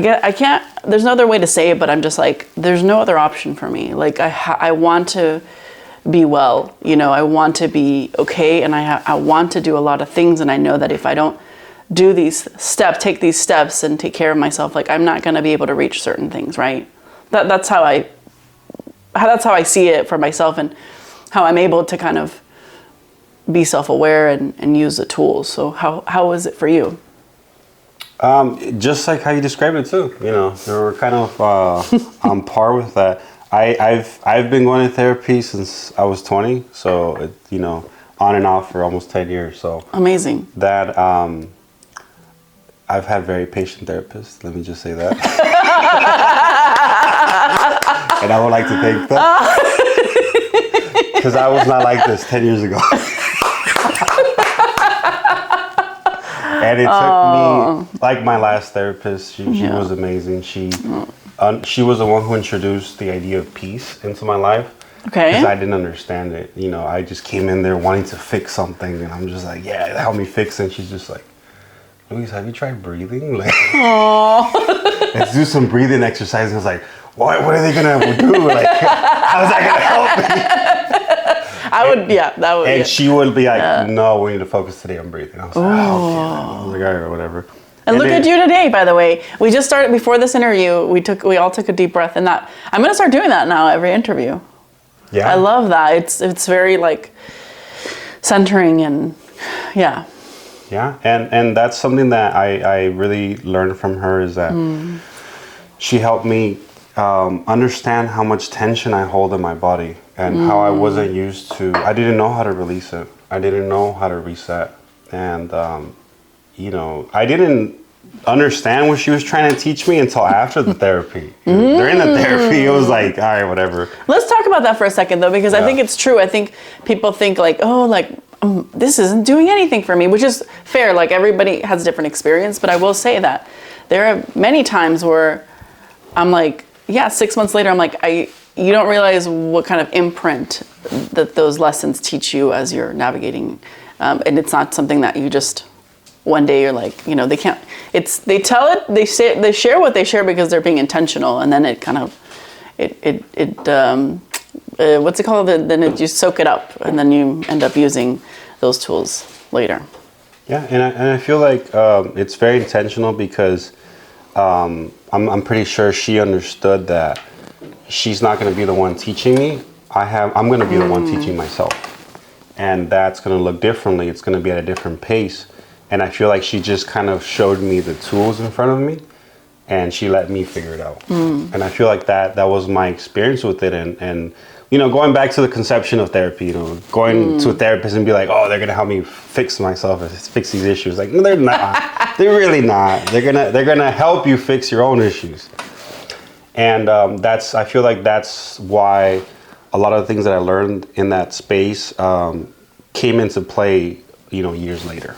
I can't, there's no other way to say it, but I'm just like, there's no other option for me. Like I want to be well, you know, I want to be okay, and I want to do a lot of things, and I know that if I don't do these steps, take these steps and take care of myself, like I'm not going to be able to reach certain things, right? That's how I see it for myself, and how I'm able to kind of be self-aware and use the tools. So how is it for you? Just like how you described it too, you know, we're kind of on par with that. I've been going to therapy since I was 20, so it, you know, on and off for almost 10 years. So amazing. That I've had very patient therapists. Let me just say that, and I would like to thank them because I was not like this 10 years ago. And it took me, like my last therapist, she was amazing. She was the one who introduced the idea of peace into my life. Okay. Because I didn't understand it. You know, I just came in there wanting to fix something, and I'm just like, yeah, help me fix it. And she's just like, Luis, have you tried breathing? Like, let's do some breathing exercises. I was like, what are they gonna do? Like, how's that gonna help me? That would. And she would be like, no, we need to focus today on breathing. I was like, oh, okay. I was like, all right, whatever. And look at you today, by the way. We just started, before this interview, we all took a deep breath, and that, I'm gonna start doing that now every interview. Yeah. I love that. It's very like centering, and yeah. Yeah, and that's something that I really learned from her, is that she helped me understand how much tension I hold in my body, and how I wasn't used to. I didn't know how to release it. I didn't know how to reset, and you know, I didn't understand what she was trying to teach me until after the therapy. During the therapy, it was like, all right, whatever. Let's talk about that for a second, though, because I think it's true. I think people think like, oh, like this isn't doing anything for me, which is fair. Like everybody has a different experience, but I will say that there are many times where I'm like, yeah, 6 months later, I'm like, you don't realize what kind of imprint that those lessons teach you as you're navigating, and it's not something that you just one day you're like, you know, they can't. They share what they share because they're being intentional, and then it kind of what's it called? Then you soak it up, and then you end up using those tools later. Yeah, and I feel like it's very intentional because I'm pretty sure she understood that she's not going to be the one teaching me. I'm going to be the one teaching myself, and that's going to look differently. It's going to be at a different pace, and I feel like she just kind of showed me the tools in front of me, and she let me figure it out. And I feel like that was my experience with it, and you know, going back to the conception of therapy, you know, going to a therapist and be like, oh, they're gonna help me fix myself, fix these issues. Like, no, they're not. They're really not. They're gonna help you fix your own issues. And I feel like that's why a lot of the things that I learned in that space came into play, you know, years later.